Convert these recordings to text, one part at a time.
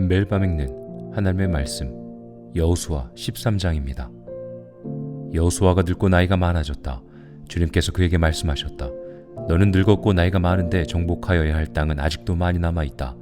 매일 밤 읽는 하나님의 말씀 여호수아 13장입니다. 여호수아가 늙고 나이가 많아졌다. 주님께서 그에게 말씀하셨다. 너는 늙었고 나이가 많은데 정복하여야 할 땅은 아직도 많이 남아있다.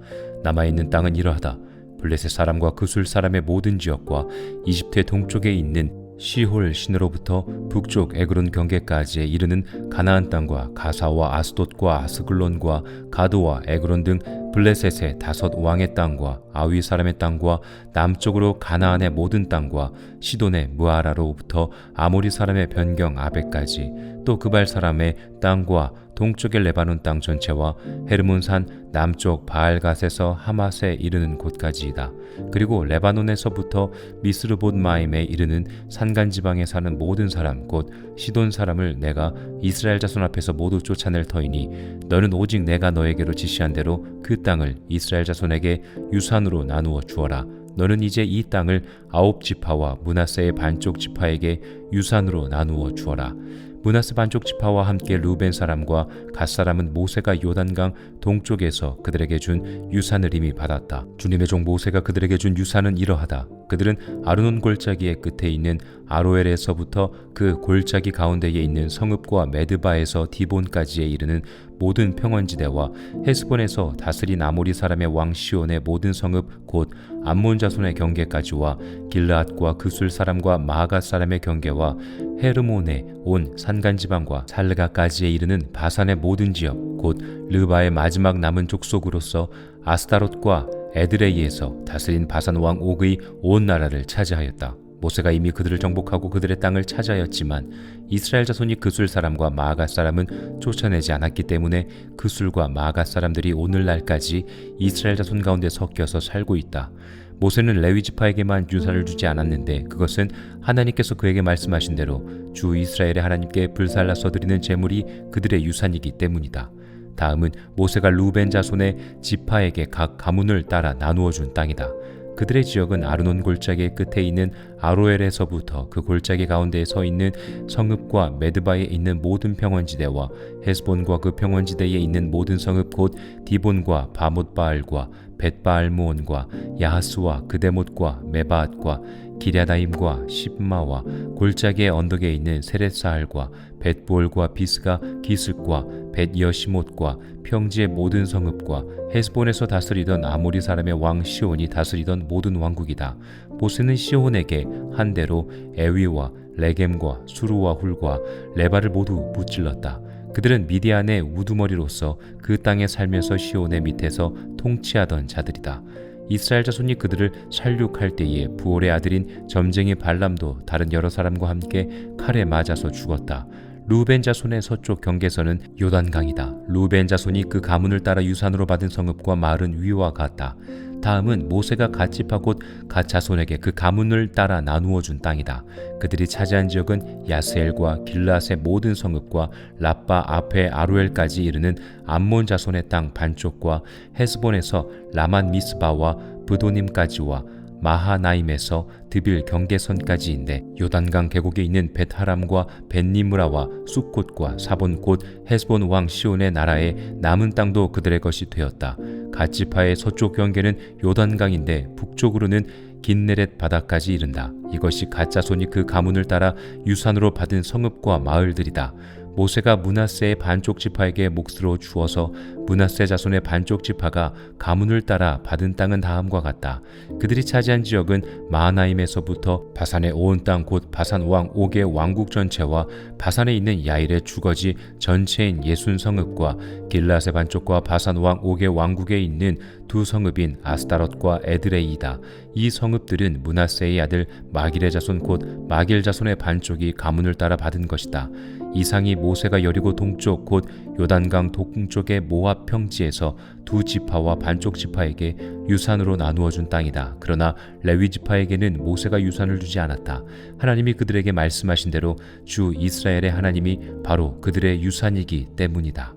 남아있는 땅은 이러하다. 블레셋 사람과 그술 사람의 모든 지역과 이집트의 동쪽에 있는 시홀 신으로부터 북쪽 에그론 경계까지에 이르는 가나안 땅과 가사와 아스돗과 아스글론과 가드와 에그론 등 블레셋의 5 왕의 땅과 아위 사람의 땅과 남쪽으로 가나안의 모든 땅과 시돈의 무아라로부터 아모리 사람의 변경 아베까지 또 그발 사람의 땅과 동쪽의 레바논 땅 전체와 헤르몬산 남쪽 바알갓에서 하맛에 이르는 곳까지이다. 그리고 레바논에서부터 미스르봇마임에 이르는 산간지방에 사는 모든 사람 곧 시돈 사람을 내가 이스라엘 자손 앞에서 모두 쫓아낼 터이니 너는 오직 내가 너에게로 지시한 대로 그 땅을 이스라엘 자손에게 유산으로 나누어 주어라. 너는 이제 이 땅을 9지파와 므낫세의 반쪽 지파에게 유산으로 나누어 주어라. 므낫세 반쪽 지파와 함께 루벤 사람과 갓 사람은 모세가 요단강 동쪽에서 그들에게 준 유산을 이미 받았다. 주님의 종 모세가 그들에게 준 유산은 이러하다. 그들은 아르논 골짜기의 끝에 있는 아로엘에서부터 그 골짜기 가운데에 있는 성읍과 메드바에서 디본까지에 이르는 모든 평원지대와 헤스본에서 다스린 아모리 사람의 왕 시온의 모든 성읍 곧 암몬 자손의 경계까지와 길르앗과 그술 사람과 마아갓 사람의 경계와 헤르몬의 온 산간지방과 살르가까지에 이르는 바산의 모든 지역 곧 르바의 마지막 남은 족속으로서 아스타롯과 에드레이에서 다스린 바산 왕 옥의 온 나라를 차지하였다. 모세가 이미 그들을 정복하고 그들의 땅을 차지하였지만 이스라엘 자손이 그술 사람과 마아갓 사람은 쫓아내지 않았기 때문에 그술과 마아갓 사람들이 오늘날까지 이스라엘 자손 가운데 섞여서 살고 있다. 모세는 레위 지파에게만 유산을 주지 않았는데 그것은 하나님께서 그에게 말씀하신 대로 주 이스라엘의 하나님께 불살라서 드리는 제물이 그들의 유산이기 때문이다. 다음은 모세가 루벤 자손의 지파에게 각 가문을 따라 나누어 준 땅이다. 그들의 지역은 아르논 골짜기의 끝에 있는 아로엘에서부터 그 골짜기 가운데에 서 있는 성읍과 메드바에 있는 모든 평원지대와 헤스본과 그 평원지대에 있는 모든 성읍 곧 디본과 바못바알과 벳바알무온과 야하스와 그데못과 메바앗과 기랴다임과 십마와 골짜기의 언덕에 있는 세렛사알과 벳볼과 비스가 기슭과 벳여시못과 평지의 모든 성읍과 헤스본에서 다스리던 아모리 사람의 왕 시온이 다스리던 모든 왕국이다. 모세는 시온에게 한 대로 에위와 레겜과 수루와 훌과 레바를 모두 무찔렀다. 그들은 미디안의 우두머리로서 그 땅에 살면서 시온의 밑에서 통치하던 자들이다. 이스라엘 자손이 그들을 살육할 때에 부올의 아들인 점쟁이 발람도 다른 여러 사람과 함께 칼에 맞아서 죽었다. 루벤 자손의 서쪽 경계선은 요단강이다. 루벤 자손이 그 가문을 따라 유산으로 받은 성읍과 마을은 위와 같다. 다음은 모세가 갓 지파 곧 갓 자손에게 그 가문을 따라 나누어 준 땅이다. 그들이 차지한 지역은 야스엘과 길르앗의 모든 성읍과 라빠 앞에 아루엘까지 이르는 암몬 자손의 땅 반쪽과 헤스본에서 라만 미스바와 브도님까지와 마하나임에서 드빌 경계선까지인데 요단강 계곡에 있는 벳하람과 벳니므라와 숫곳과 사본 곧 헤스본 왕 시온의 나라의 남은 땅도 그들의 것이 되었다. 갓지파의 서쪽 경계는 요단강인데 북쪽으로는 긴네렛 바다까지 이른다. 이것이 갓 자손이 그 가문을 따라 유산으로 받은 성읍과 마을들이다. 모세가 므낫세의 반쪽 지파에게 몫으로 주어서 므낫세 자손의 반쪽 지파가 가문을 따라 받은 땅은 다음과 같다. 그들이 차지한 지역은 마하나임에서부터 바산의 온 땅 곧 바산 왕 옥의 왕국 전체와 바산에 있는 야일의 주거지 전체인 예순 성읍과 길르앗의 반쪽과 바산 왕 옥의 왕국에 있는 2 성읍인 아스타롯과 에드레이다. 이 성읍들은 므낫세의 아들 마길의 자손 곧 마길 자손의 반쪽이 가문을 따라 받은 것이다. 이상이 모세가 여리고 동쪽 곧 요단강 동쪽의 모압 평지에서 2 지파와 반쪽 지파에게 유산으로 나누어 준 땅이다. 그러나 레위 지파에게는 모세가 유산을 주지 않았다. 하나님이 그들에게 말씀하신 대로 주 이스라엘의 하나님이 바로 그들의 유산이기 때문이다.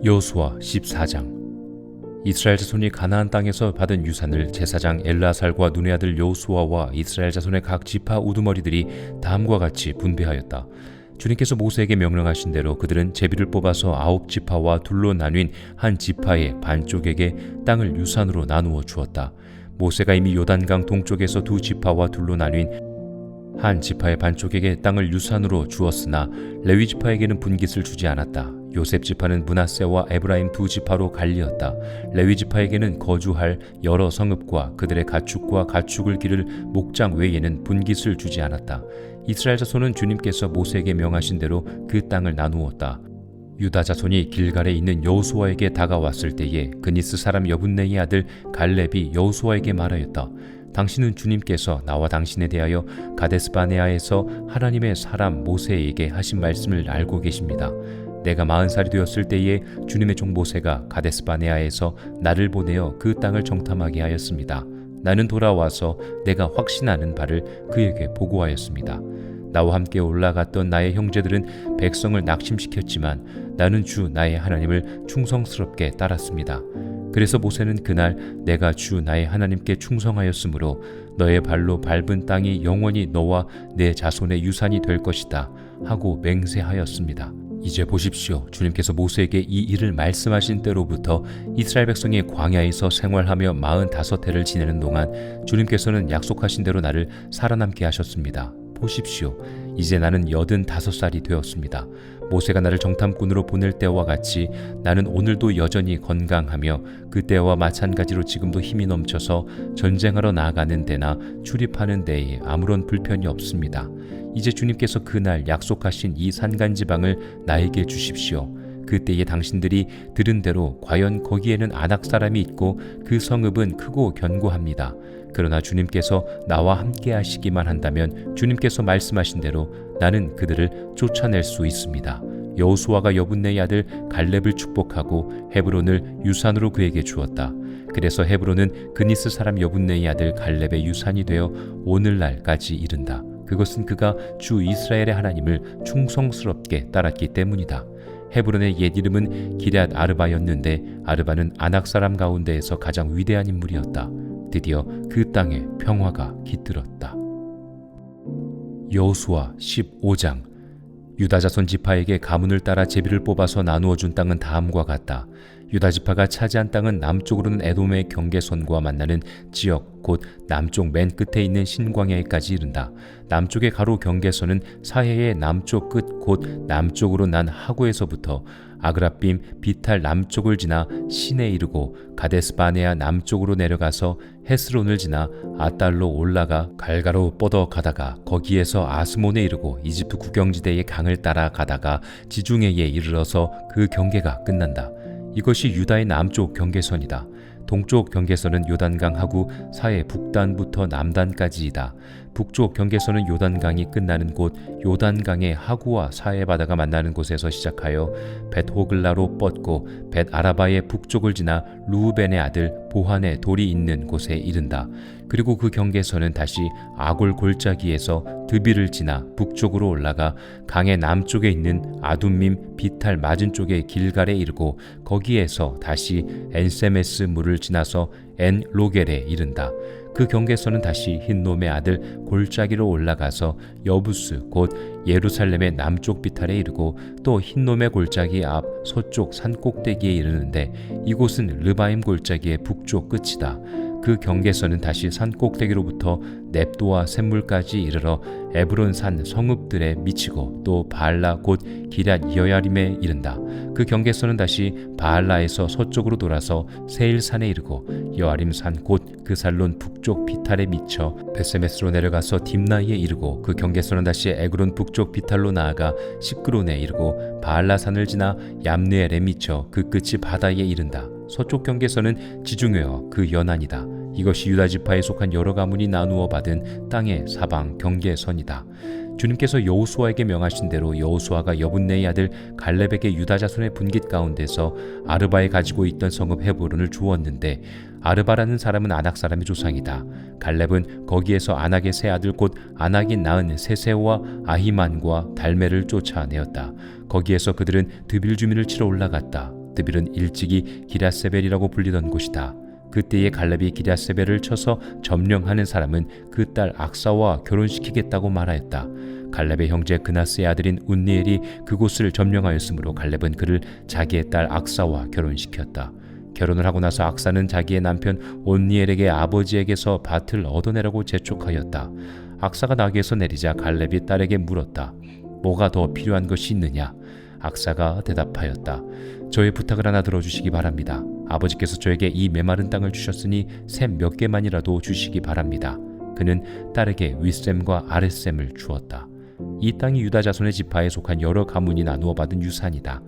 여호수아 14장. 이스라엘 자손이 가나안 땅에서 받은 유산을 제사장 엘라살과 눈의 아들 여호수아와 이스라엘 자손의 각 지파 우두머리들이 다음과 같이 분배하였다. 주님께서 모세에게 명령하신 대로 그들은 제비를 뽑아서 9지파와 둘로 나뉜 한 지파의 반쪽에게 땅을 유산으로 나누어 주었다. 모세가 이미 요단강 동쪽에서 2지파와 둘로 나뉜 한 지파의 반쪽에게 땅을 유산으로 주었으나 레위 지파에게는 분깃을 주지 않았다. 요셉 지파는 므낫세와 에브라임 2지파로 갈리었다. 레위 지파에게는 거주할 여러 성읍과 그들의 가축과 가축을 기를 목장 외에는 분깃을 주지 않았다. 이스라엘 자손은 주님께서 모세에게 명하신 대로 그 땅을 나누었다. 유다 자손이 길갈에 있는 여호수아에게 다가왔을 때에 그니스 사람 여분네의 아들 갈렙이 여호수아에게 말하였다. 당신은 주님께서 나와 당신에 대하여 가데스바네아에서 하나님의 사람 모세에게 하신 말씀을 알고 계십니다. 내가 40살이 되었을 때에 주님의 종 모세가 가데스바네아에서 나를 보내어 그 땅을 정탐하게 하였습니다. 나는 돌아와서 내가 확신하는 바를 그에게 보고하였습니다. 나와 함께 올라갔던 나의 형제들은 백성을 낙심시켰지만 나는 주 나의 하나님을 충성스럽게 따랐습니다. 그래서 모세는 그날 내가 주 나의 하나님께 충성하였으므로 너의 발로 밟은 땅이 영원히 너와 내 자손의 유산이 될 것이다 하고 맹세하였습니다. 이제 보십시오. 주님께서 모세에게 이 일을 말씀하신 때로부터 이스라엘 백성이 광야에서 생활하며 45해를 지내는 동안 주님께서는 약속하신 대로 나를 살아남게 하셨습니다. 보십시오. 이제 나는 85살이 되었습니다. 모세가 나를 정탐꾼으로 보낼 때와 같이 나는 오늘도 여전히 건강하며 그때와 마찬가지로 지금도 힘이 넘쳐서 전쟁하러 나아가는 데나 출입하는 데에 아무런 불편이 없습니다. 이제 주님께서 그날 약속하신 이 산간지방을 나에게 주십시오. 그때에 당신들이 들은 대로 과연 거기에는 아낙 사람이 있고 그 성읍은 크고 견고합니다. 그러나 주님께서 나와 함께 하시기만 한다면 주님께서 말씀하신 대로 나는 그들을 쫓아낼 수 있습니다. 여호수아가 여분네의 아들 갈렙을 축복하고 헤브론을 유산으로 그에게 주었다. 그래서 헤브론은 그니스 사람 여분네의 아들 갈렙의 유산이 되어 오늘날까지 이른다. 그것은 그가 주 이스라엘의 하나님을 충성스럽게 따랐기 때문이다. 헤브론의 옛 이름은 기럇 아르바였는데 아르바는 아낙 사람 가운데에서 가장 위대한 인물이었다. 드디어 그 땅에 평화가 깃들었다. 여호수아 15장. 유다 자손 지파에게 가문을 따라 제비를 뽑아서 나누어 준 땅은 다음과 같다. 유다 지파가 차지한 땅은 남쪽으로는 에돔의 경계선과 만나는 지역 곧 남쪽 맨 끝에 있는 신광야에까지 이른다. 남쪽의 가로 경계선은 사해의 남쪽 끝 곧 남쪽으로 난 하고에서부터 아그라빔 비탈 남쪽을 지나 신에 이르고 가데스바네아 남쪽으로 내려가서 헤스론을 지나 아달로 올라가 갈가로 뻗어 가다가 거기에서 아스몬에 이르고 이집트 국경지대의 강을 따라 가다가 지중해에 이르러서 그 경계가 끝난다. 이것이 유다의 남쪽 경계선이다. 동쪽 경계선은 요단강 하구 사해 북단부터 남단까지이다. 북쪽 경계선은 요단강이 끝나는 곳 요단강의 하구와 사해 바다가 만나는 곳에서 시작하여 벳호글라로 뻗고 벳아라바의 북쪽을 지나 루우벤의 아들 보한의 돌이 있는 곳에 이른다. 그리고 그 경계선은 다시 아골 골짜기에서 드비를 지나 북쪽으로 올라가 강의 남쪽에 있는 아둠밈 비탈 맞은 쪽의 길갈에 이르고 거기에서 다시 엔세메스 물을 지나서 엔 로겔에 이른다. 그 경계선은 다시 흰놈의 아들 골짜기로 올라가서 여부스 곧 예루살렘의 남쪽 비탈에 이르고 또 흰놈의 골짜기 앞 서쪽 산 꼭대기에 이르는데 이곳은 르바임 골짜기의 북쪽 끝이다. 그 경계선은 다시 산 꼭대기로부터 넵도와 샘물까지 이르러 에브론 산 성읍들에 미치고 또 바알라 곧 기럇 여야림에 이른다. 그 경계선은 다시 바알라에서 서쪽으로 돌아서 세일산에 이르고 여아림 산 곧 그 살론 북쪽 비탈에 미쳐 베세메스로 내려가서 딥나이에 이르고 그 경계선은 다시 에그론 북쪽 비탈로 나아가 시크론에 이르고 바알라 산을 지나 얌느엘에 미쳐 그 끝이 바다에 이른다. 서쪽 경계선은 지중해와 그 연안이다. 이것이 유다 지파에 속한 여러 가문이 나누어 받은 땅의 사방 경계선이다. 주님께서 여호수아에게 명하신 대로 여호수아가 여분네의 아들 갈렙에게 유다 자손의 분깃 가운데서 아르바에 가지고 있던 성읍 헤브론을 주었는데 아르바라는 사람은 아낙 사람의 조상이다. 갈렙은 거기에서 아낙의 세 아들 곧 아낙이 낳은 세세와 아히만과 달메를 쫓아내었다. 거기에서 그들은 드빌 주민을 치러 올라갔다. 드빌은 일찍이 기럇세벨이라고 불리던 곳이다. 그때에 갈렙이 기럇세벨을 쳐서 점령하는 사람은 그 딸 악사와 결혼시키겠다고 말하였다. 갈렙의 형제 그나스의 아들인 운니엘이 그곳을 점령하였으므로 갈렙은 그를 자기의 딸 악사와 결혼시켰다. 결혼을 하고 나서 악사는 자기의 남편 온니엘에게 아버지에게서 밭을 얻어내라고 재촉하였다. 악사가 나귀에서 내리자 갈렙이 딸에게 물었다. 뭐가 더 필요한 것이 있느냐? 악사가 대답하였다. 저의 부탁을 하나 들어주시기 바랍니다. 아버지께서 저에게 이 메마른 땅을 주셨으니 샘 몇 개만이라도 주시기 바랍니다. 그는 딸에게 윗샘과 아랫샘을 주었다. 이 땅이 유다 자손의 지파에 속한 여러 가문이 나누어 받은 유산이다.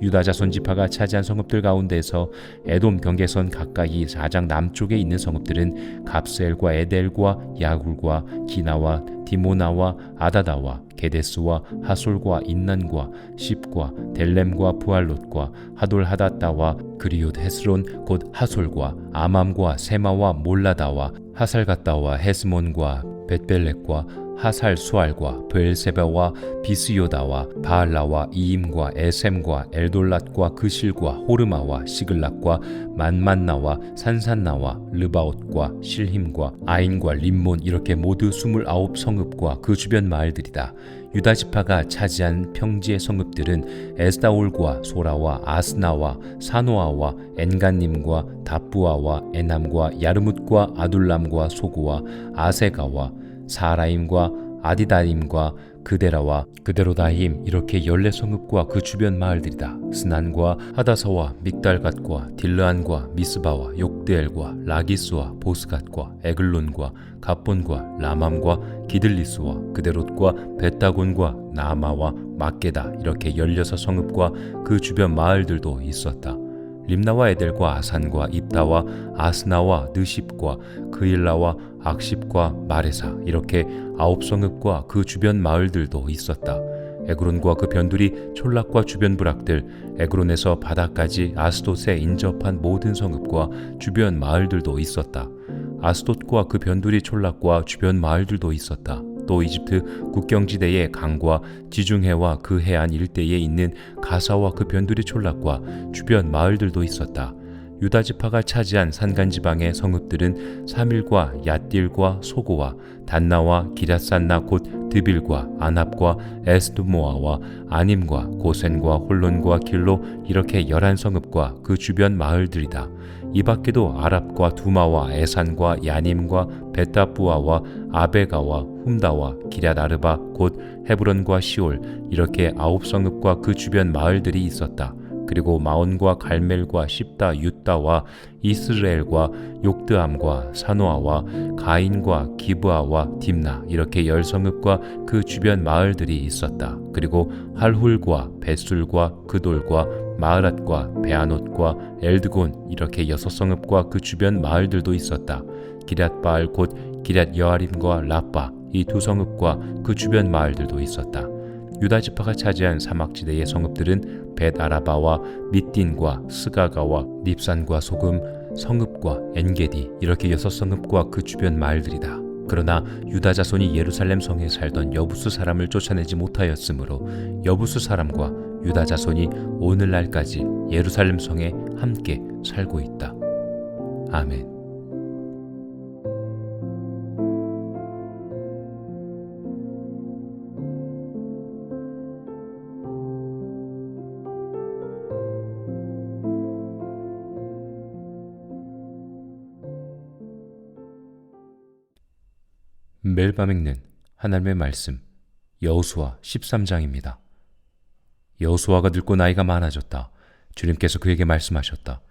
유다 자손 지파가 차지한 성읍들 가운데서 에돔 경계선 가까이 가장 남쪽에 있는 성읍들은 갑스엘과 에델과 야굴과 기나와 디모나와 아다다와 게데스와 하솔과 인난과 십과 델렘과 부알롯과 하돌하다다와 그리옷 헤스론 곧 하솔과 아맘과 세마와 몰라다와 하살갓다와 헤스몬과 벳벨렉과 하살 수알과 브엘세바와 비스요다와 바알라와 이임과 에셈과 엘돌랏과 그실과 호르마와 시글락과 만만나와 산산나와 르바옷과 실힘과 아인과 림몬 이렇게 모두 29성읍과 그 주변 마을들이다. 유다 지파가 차지한 평지의 성읍들은 에스다올과 소라와 아스나와 사노아와 엔간님과 다부아와 에남과 야르뭇과 아둘람과 소구와 아세가와 사라임과 아디다임과 그데라와 그데로다임 이렇게 14성읍과 그 주변 마을들이다. 스난과 하다사와 믹달갓과 딜르안과 미스바와 욕드엘과 라기스와 보스갓과 에글론과 갑본과 라맘과 기들리스와 그데롯과 벳다곤과 나마와 막게다 이렇게 16성읍과 그 주변 마을들도 있었다. 림나와 에델과 아산과 입다와 아스나와 느십과 그일라와 악십과 마레사 이렇게 9성읍과 그 주변 마을들도 있었다. 에그론과 그 변두리 촐락과 주변 부락들 에그론에서 바다까지 아스돗에 인접한 모든 성읍과 주변 마을들도 있었다. 아스돗과 그 변두리 촐락과 주변 마을들도 있었다. 또 이집트 국경지대의 강과 지중해와 그 해안 일대에 있는 가사와 그 변두리 촌락과 주변 마을들도 있었다. 유다 지파가 차지한 산간지방의 성읍들은 사밀과 얏딜과 소고와 단나와 기럇산나 곧 드빌과 아납과 에스드모아와 아님과 고센과 홀론과 길로 이렇게 11성읍과 그 주변 마을들이다. 이 밖에도 아랍과 두마와 에산과 야님과 베타부아와 아베가와 훔다와 기럇아르바 곧 헤브론과 시올 이렇게 9성읍과 그 주변 마을들이 있었다. 그리고 마온과 갈멜과 십다 윳다와 이스라엘과 욕드암과 사노아와 가인과 기브아와 딥나 이렇게 10성읍과 그 주변 마을들이 있었다. 그리고 할훌과 벳술과 그돌과 마흐랏과 베아노트과 엘드곤 이렇게 6성읍과 그 주변 마을들도 있었다. 기럇바알 곧 기럇여아림과 라빠 이 2성읍과 그 주변 마을들도 있었다. 유다 지파가 차지한 사막지대의 성읍들은 벳아라바와 밑딘과 스가가와 닙산과 소금, 성읍과 엔게디 이렇게 6성읍과 그 주변 마을들이다. 그러나 유다 자손이 예루살렘 성에 살던 여부수 사람을 쫓아내지 못하였으므로 여부수 사람과 유다 자손이 오늘날까지 예루살렘 성에 함께 살고 있다. 아멘. 매일 밤 읽는 하나님의 말씀 여호수아 13장입니다. 여호수아가 늙고 나이가 많아졌다. 주님께서 그에게 말씀하셨다.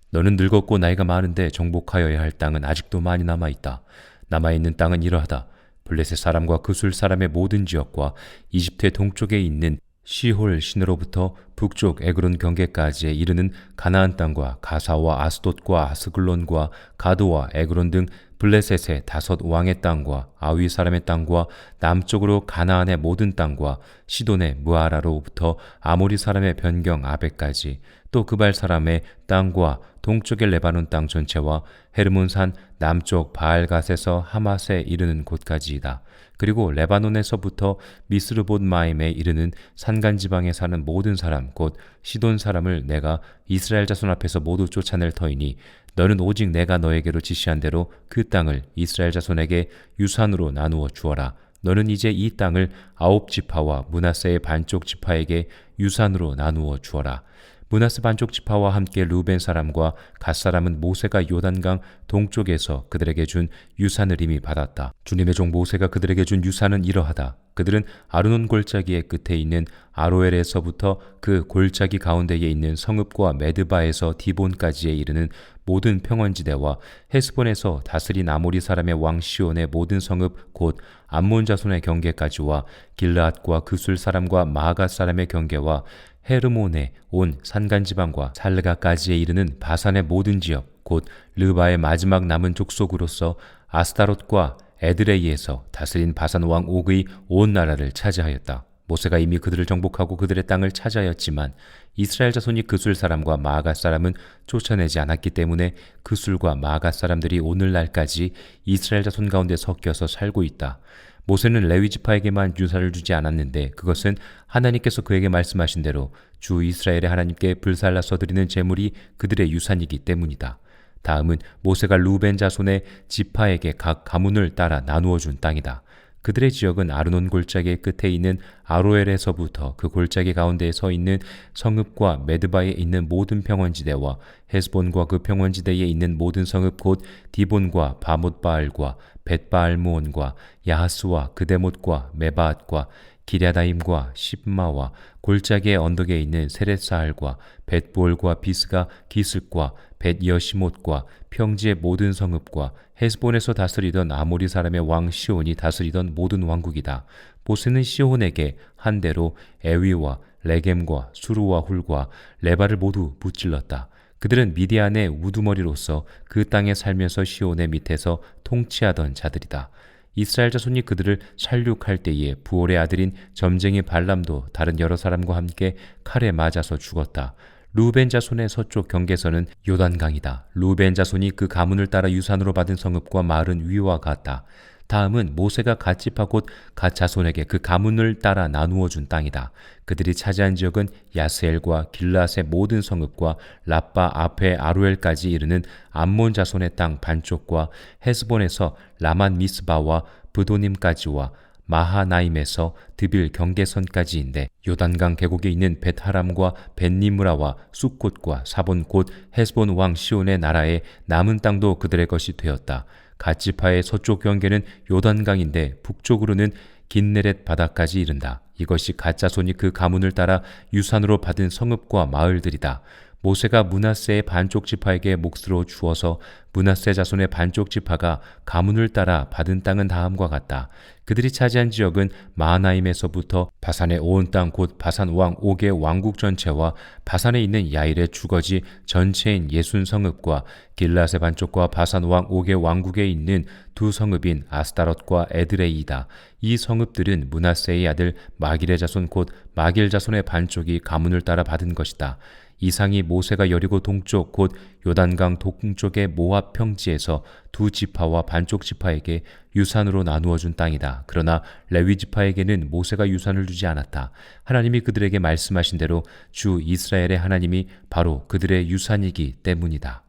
너는 늙었고 나이가 많은데 정복하여야 할 땅은 아직도 많이 남아있다. 남아있는 땅은 이러하다. 블레셋 사람과 그술 사람의 모든 지역과 이집트의 동쪽에 있는 시홀 신으로부터 북쪽 에그론 경계까지에 이르는 가나안 땅과 가사와 아스돗과 아스글론과 가드와 에그론 등 블레셋의 5 왕의 땅과 아위 사람의 땅과 남쪽으로 가나안의 모든 땅과 시돈의 무아라로부터 아모리 사람의 변경 아베까지 또 그발 사람의 땅과 동쪽의 레바논 땅 전체와 헤르몬산 남쪽 바알갓에서 하맛에 이르는 곳까지이다. 그리고 레바논에서부터 미스르봇 마임에 이르는 산간지방에 사는 모든 사람 곧 시돈 사람을 내가 이스라엘 자손 앞에서 모두 쫓아낼 터이니 너는 오직 내가 너에게로 지시한 대로 그 땅을 이스라엘 자손에게 유산으로 나누어 주어라. 너는 이제 이 땅을 9지파와 므낫세의 반쪽 지파에게 유산으로 나누어 주어라. 므낫세 반쪽 지파와 함께 루벤 사람과 갓 사람은 모세가 요단강 동쪽에서 그들에게 준 유산을 이미 받았다. 주님의 종 모세가 그들에게 준 유산은 이러하다. 그들은 아르논 골짜기의 끝에 있는 아로엘에서부터 그 골짜기 가운데에 있는 성읍과 메드바에서 디본까지에 이르는 모든 평원지대와 헤스본에서 다스린 아모리 사람의 왕 시온의 모든 성읍 곧 암몬 자손의 경계까지와 길르앗과 그술 사람과 마아갓 사람의 경계와 헤르몬의 온 산간지방과 살르가까지에 이르는 바산의 모든 지역 곧 르바의 마지막 남은 족속으로서 아스타롯과 에드레이에서 다스린 바산 왕 옥의 온 나라를 차지하였다. 모세가 이미 그들을 정복하고 그들의 땅을 차지하였지만 이스라엘 자손이 그술 사람과 마아갓 사람은 쫓아내지 않았기 때문에 그술과 마아갓 사람들이 오늘날까지 이스라엘 자손 가운데 섞여서 살고 있다. 모세는 레위 지파에게만 유산을 주지 않았는데 그것은 하나님께서 그에게 말씀하신 대로 주 이스라엘의 하나님께 불살라서 드리는 제물이 그들의 유산이기 때문이다. 다음은 모세가 루벤 자손의 지파에게 각 가문을 따라 나누어 준 땅이다. 그들의 지역은 아르논 골짜기의 끝에 있는 아로엘에서부터 그 골짜기 가운데에 서 있는 성읍과 메드바에 있는 모든 평원지대와 헤스본과 그 평원지대에 있는 모든 성읍 곧 디본과 바못바알과 벳바알무온과 야하스와 그데못과 메바앗과 기랴다임과 십마와 골짜기의 언덕에 있는 세렛사알과 벳볼과 비스가 기슭과 벳여시못과 평지의 모든 성읍과 헤스본에서 다스리던 아모리 사람의 왕 시온이 다스리던 모든 왕국이다. 모세는 시온에게 한 대로 에위와 레겜과 수루와 훌과 레바를 모두 무찔렀다. 그들은 미디안의 우두머리로서 그 땅에 살면서 시온의 밑에서 통치하던 자들이다. 이스라엘 자손이 그들을 살육할 때에 부올의 아들인 점쟁이 발람도 다른 여러 사람과 함께 칼에 맞아서 죽었다. 루벤 자손의 서쪽 경계선은 요단강이다. 루벤 자손이 그 가문을 따라 유산으로 받은 성읍과 마을은 위와 같다. 다음은 모세가 갓 지파 곧 갓 자손에게 그 가문을 따라 나누어 준 땅이다. 그들이 차지한 지역은 야스엘과 길앗의 모든 성읍과 라빠 앞에 아루엘까지 이르는 암몬 자손의 땅 반쪽과 헤스본에서 라만 미스바와 브도님까지와 마하나임에서 드빌 경계선까지인데 요단강 계곡에 있는 벳하람과 벳니므라와 숫곳과 사본 곧 헤스본 왕 시온의 나라의 남은 땅도 그들의 것이 되었다. 갓지파의 서쪽 경계는 요단강인데 북쪽으로는 긴네렛 바다까지 이른다. 이것이 갓 자손이 그 가문을 따라 유산으로 받은 성읍과 마을들이다. 모세가 므낫세의 반쪽 지파에게 몫으로 주어서 므낫세 자손의 반쪽 지파가 가문을 따라 받은 땅은 다음과 같다. 그들이 차지한 지역은 마하나임에서부터 바산의 온 땅 곧 바산 왕 옥의 왕국 전체와 바산에 있는 야일의 주거지 전체인 예순 성읍과 길앗의 반쪽과 바산 왕 옥의 왕국에 있는 두 성읍인 아스타롯과 에드레이다. 이 성읍들은 므낫세의 아들 마길의 자손 곧 마길 자손의 반쪽이 가문을 따라 받은 것이다. 이상이 모세가 여리고 동쪽 곧 요단강 동쪽의 모압 평지에서 두 지파와 반쪽 지파에게 유산으로 나누어 준 땅이다. 그러나 레위 지파에게는 모세가 유산을 주지 않았다. 하나님이 그들에게 말씀하신 대로 주 이스라엘의 하나님이 바로 그들의 유산이기 때문이다.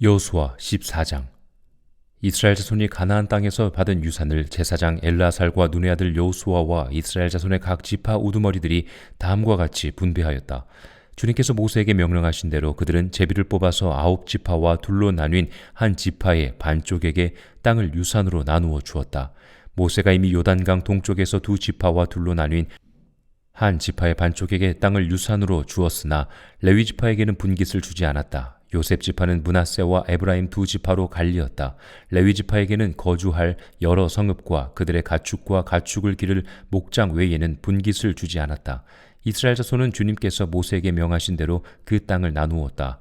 여호수아 14장. 이스라엘 자손이 가나안 땅에서 받은 유산을 제사장 엘라살과 눈의 아들 여호수아와 이스라엘 자손의 각 지파 우두머리들이 다음과 같이 분배하였다. 주님께서 모세에게 명령하신 대로 그들은 제비를 뽑아서 9지파와 둘로 나뉜 한 지파의 반쪽에게 땅을 유산으로 나누어 주었다. 모세가 이미 요단강 동쪽에서 두 지파와 둘로 나뉜 한 지파의 반쪽에게 땅을 유산으로 주었으나 레위 지파에게는 분깃을 주지 않았다. 요셉 지파는 므낫세와 에브라임 두 지파로 갈리었다. 레위 지파에게는 거주할 여러 성읍과 그들의 가축과 가축을 기를 목장 외에는 분깃을 주지 않았다. 이스라엘 자손은 주님께서 모세에게 명하신 대로 그 땅을 나누었다.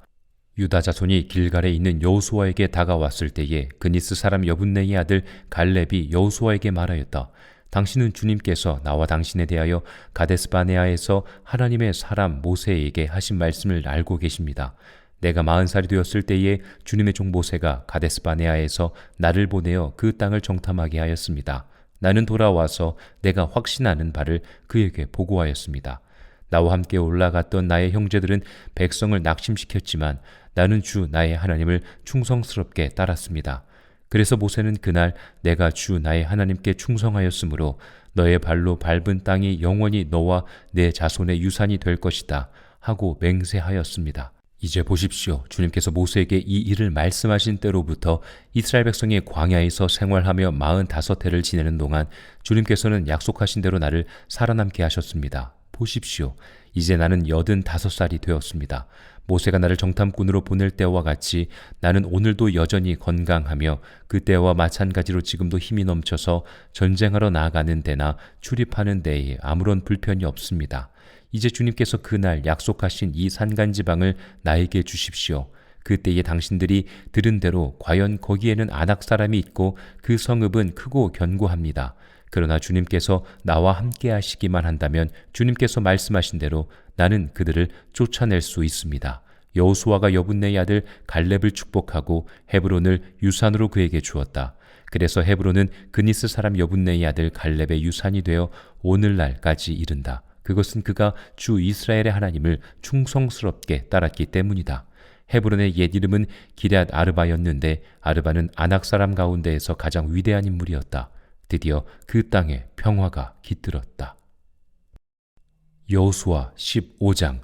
유다 자손이 길갈에 있는 여호수아에게 다가왔을 때에 그니스 사람 여분네의 아들 갈렙이 여호수아에게 말하였다. 당신은 주님께서 나와 당신에 대하여 가데스바네아에서 하나님의 사람 모세에게 하신 말씀을 알고 계십니다. 내가 40살이 되었을 때에 주님의 종 모세가 가데스바네아에서 나를 보내어 그 땅을 정탐하게 하였습니다. 나는 돌아와서 내가 확신하는 바를 그에게 보고하였습니다. 나와 함께 올라갔던 나의 형제들은 백성을 낙심시켰지만 나는 주 나의 하나님을 충성스럽게 따랐습니다. 그래서 모세는 그날 내가 주 나의 하나님께 충성하였으므로 너의 발로 밟은 땅이 영원히 너와 내 자손의 유산이 될 것이다 하고 맹세하였습니다. 이제 보십시오. 주님께서 모세에게 이 일을 말씀하신 때로부터 이스라엘 백성이 광야에서 생활하며 45해를 지내는 동안 주님께서는 약속하신 대로 나를 살아남게 하셨습니다. 보십시오. 이제 나는 85살이 되었습니다. 모세가 나를 정탐꾼으로 보낼 때와 같이 나는 오늘도 여전히 건강하며 그때와 마찬가지로 지금도 힘이 넘쳐서 전쟁하러 나아가는 데나 출입하는 데에 아무런 불편이 없습니다. 이제 주님께서 그날 약속하신 이 산간지방을 나에게 주십시오. 그때에 당신들이 들은 대로 과연 거기에는 아낙 사람이 있고 그 성읍은 크고 견고합니다. 그러나 주님께서 나와 함께 하시기만 한다면 주님께서 말씀하신 대로 나는 그들을 쫓아낼 수 있습니다. 여호수아가 여분네의 아들 갈렙을 축복하고 헤브론을 유산으로 그에게 주었다. 그래서 헤브론은 그니스 사람 여분네의 아들 갈렙의 유산이 되어 오늘날까지 이른다. 그것은 그가 주 이스라엘의 하나님을 충성스럽게 따랐기 때문이다. 헤브론의 옛 이름은 기럇 아르바였는데 아르바는 아낙 사람 가운데에서 가장 위대한 인물이었다. 드디어 그 땅에 평화가 깃들었다. 여호수아 15장.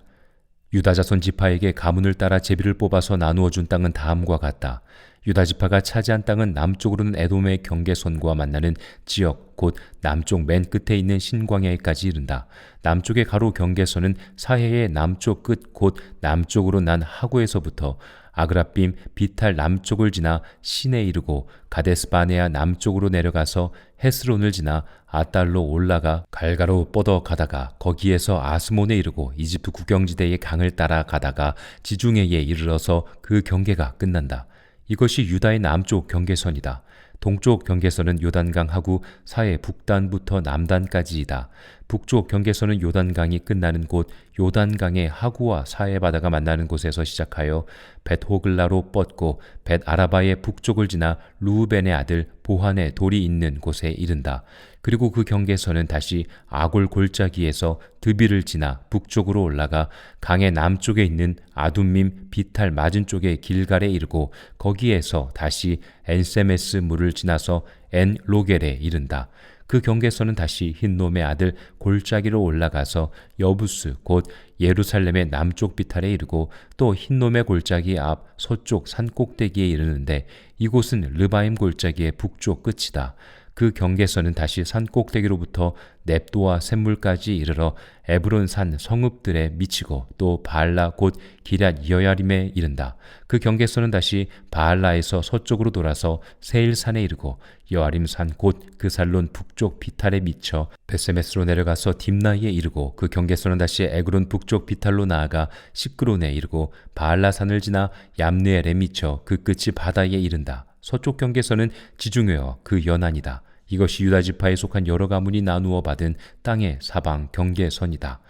유다 자손 지파에게 가문을 따라 제비를 뽑아서 나누어 준 땅은 다음과 같다. 유다 지파가 차지한 땅은 남쪽으로는 에돔의 경계선과 만나는 지역, 곧 남쪽 맨 끝에 있는 신광야에까지 이른다. 남쪽의 가로 경계선은 사해의 남쪽 끝, 곧 남쪽으로 난 하고에서부터 아그라빔 비탈 남쪽을 지나 신에 이르고 가데스바네아 남쪽으로 내려가서 헤스론을 지나 아달로 올라가 갈가로 뻗어 가다가 거기에서 아스몬에 이르고 이집트 국경지대의 강을 따라 가다가 지중해에 이르러서 그 경계가 끝난다. 이것이 유다의 남쪽 경계선이다. 동쪽 경계선은 요단강하고 사해 북단부터 남단까지이다. 북쪽 경계선은 요단강이 끝나는 곳 요단강의 하구와 사해 바다가 만나는 곳에서 시작하여 벳호글라로 뻗고 벳아라바의 북쪽을 지나 루우벤의 아들 보한의 돌이 있는 곳에 이른다. 그리고 그 경계선은 다시 아골 골짜기에서 드비를 지나 북쪽으로 올라가 강의 남쪽에 있는 아둠밈 비탈 맞은 쪽의 길갈에 이르고 거기에서 다시 엔세메스 물을 지나서 엔 로겔에 이른다. 그 경계선은 다시 흰놈의 아들 골짜기로 올라가서 여부스 곧 예루살렘의 남쪽 비탈에 이르고 또 흰놈의 골짜기 앞 서쪽 산꼭대기에 이르는데 이곳은 르바임 골짜기의 북쪽 끝이다. 그 경계선은 다시 산꼭대기로부터 넵도와 샘물까지 이르러 에브론 산 성읍들에 미치고 또 바알라 곧 기럇 여야림에 이른다. 그 경계선은 다시 바알라에서 서쪽으로 돌아서 세일산에 이르고 여아림 산 곧 그 살론 북쪽 비탈에 미쳐 베세메스로 내려가서 딥나이에 이르고 그 경계선은 다시 에그론 북쪽 비탈로 나아가 시크론에 이르고 바알라 산을 지나 얌느엘에 미쳐 그 끝이 바다에 이른다. 서쪽 경계선은 지중해와 그 연안이다. 이것이 유다 지파에 속한 여러 가문이 나누어 받은 땅의 사방 경계선이다.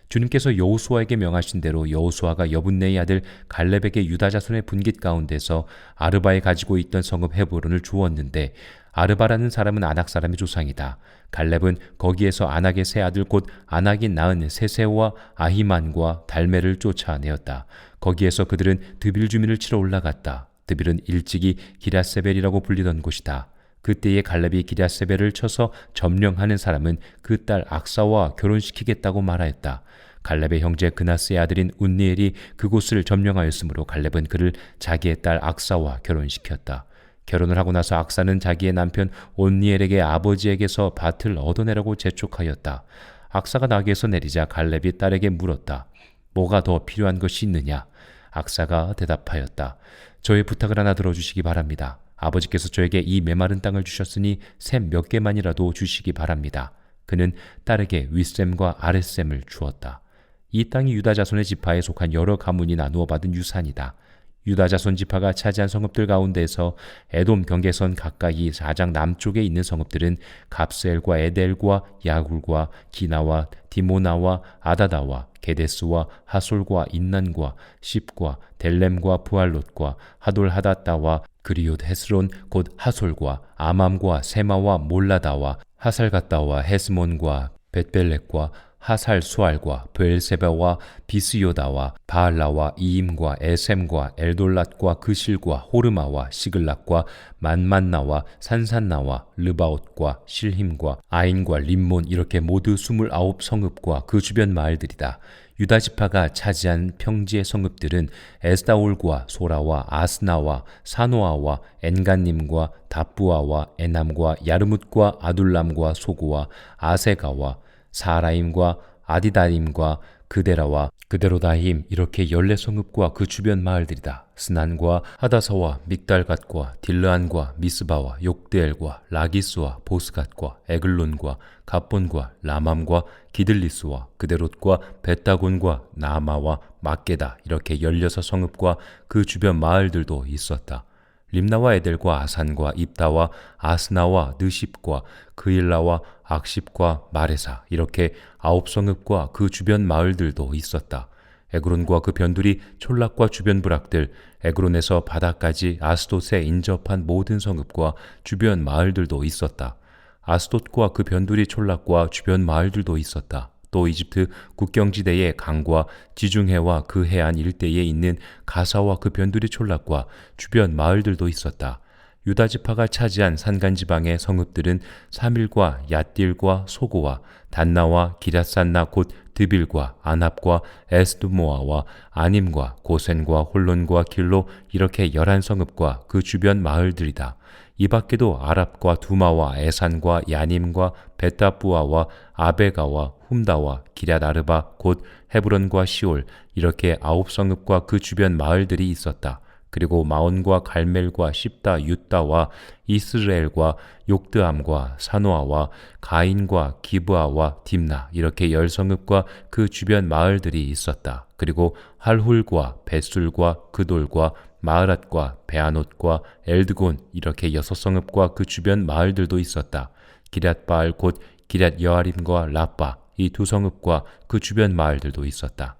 주님께서 여호수아에게 명하신 대로 여호수아가 여분네의 아들 갈렙에게 유다 자손의 분깃 가운데서 아르바에 가지고 있던 성읍 헤브론을 주었는데 아르바라는 사람은 아낙 사람의 조상이다. 갈렙은 거기에서 아낙의 세 아들 곧 아낙이 낳은 세세와 아히만과 달메를 쫓아내었다. 거기에서 그들은 드빌 주민을 치러 올라갔다. 드빌은 일찍이 기랴세벨이라고 불리던 곳이다. 그때에 갈렙이 기랴세벨을 쳐서 점령하는 사람은 그 딸 악사와 결혼시키겠다고 말하였다. 갈렙의 형제 그나스의 아들인 운니엘이 그곳을 점령하였으므로 갈렙은 그를 자기의 딸 악사와 결혼시켰다. 결혼을 하고 나서 악사는 자기의 남편 온니엘에게 아버지에게서 밭을 얻어내라고 재촉하였다. 악사가 나귀에서 내리자 갈렙이 딸에게 물었다. 뭐가 더 필요한 것이 있느냐? 악사가 대답하였다. 저의 부탁을 하나 들어주시기 바랍니다. 아버지께서 저에게 이 메마른 땅을 주셨으니 샘 몇 개만이라도 주시기 바랍니다. 그는 딸에게 윗샘과 아랫샘을 주었다. 이 땅이 유다 자손의 지파에 속한 여러 가문이 나누어 받은 유산이다. 유다 자손 지파가 차지한 성읍들 가운데서 에돔 경계선 가까이 사장 남쪽에 있는 성읍들은 갑스엘과 에델과 야굴과 기나와 디모나와 아다다와 게데스와 하솔과 인난과 십과 델렘과 부알롯과 하돌하다다와 그리옷 헤스론 곧 하솔과 아맘과 세마와 몰라다와 하살갓다와 헤스몬과 벳벨렉과 하살 수알과 브엘세바와 비스요다와 바알라와 이임과 에셈과 엘돌랏과 그실과 호르마와 시글락과 만만나와 산산나와 르바옷과 실힘과 아인과 림몬 이렇게 모두 29성읍과 그 주변 마을들이다. 유다 지파가 차지한 평지의 성읍들은 에스다올과 소라와 아스나와 사노아와 엔간님과 다부아와 에남과 야르뭇과 아둘람과 소고와 아세가와 사라임과 아디다임과 그데라와 그데로다임 이렇게 14성읍과 그 주변 마을들이다. 스난과 하다사와 믹달갓과 딜르안과 미스바와 욕드엘과 라기스와 보스갓과 에글론과 갑본과 라맘과 기들리스와 그데롯과 벳다곤과 나마와 막게다 이렇게 16성읍과 그 주변 마을들도 있었다. 림나와 에델과 아산과 입다와 아스나와 느십과 그일라와 악십과 마레사 이렇게 9성읍과 그 주변 마을들도 있었다. 에그론과 그 변두리 촐락과 주변 부락들 에그론에서 바다까지 아스돗에 인접한 모든 성읍과 주변 마을들도 있었다. 아스돗과 그 변두리 촐락과 주변 마을들도 있었다. 또 이집트 국경지대의 강과 지중해와 그 해안 일대에 있는 가사와 그 변두리 촌락과 주변 마을들도 있었다. 유다 지파가 차지한 산간지방의 성읍들은 사밀과 얏딜과 소고와 단나와 기럇산나 곧 드빌과 아납과 에스드모아와 아님과 고센과 홀론과 길로 이렇게 11성읍과 그 주변 마을들이다. 이 밖에도 아랍과 두마와 에산과 야님과 베타부아와 아베가와 훔다와 기럇아르바 곧 헤브론과 시올 이렇게 9성읍과 그 주변 마을들이 있었다. 그리고 마온과 갈멜과 십다 윳다와 이스르엘과 욕드암과 사노아와 가인과 기브아와 딥나 이렇게 10성읍과 그 주변 마을들이 있었다. 그리고 할훌과 벳술과 그돌과 마으랏과 베아노트과 엘드곤 이렇게 6성읍과 그 주변 마을들도 있었다. 기럇바알 곧 기럇 여아림과 라빠 이 2성읍과 그 주변 마을들도 있었다.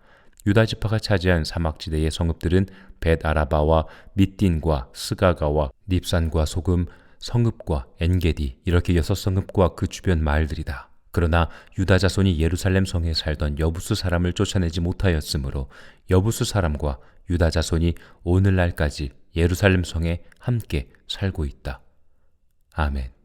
유다 지파가 차지한 사막지대의 성읍들은 벳아라바와 밑딘과 스가가와 닙산과 소금, 성읍과 엔게디 이렇게 6성읍과 그 주변 마을들이다. 그러나 유다 자손이 예루살렘 성에 살던 여부수 사람을 쫓아내지 못하였으므로 여부수 사람과 유다 자손이 오늘날까지 예루살렘 성에 함께 살고 있다. 아멘.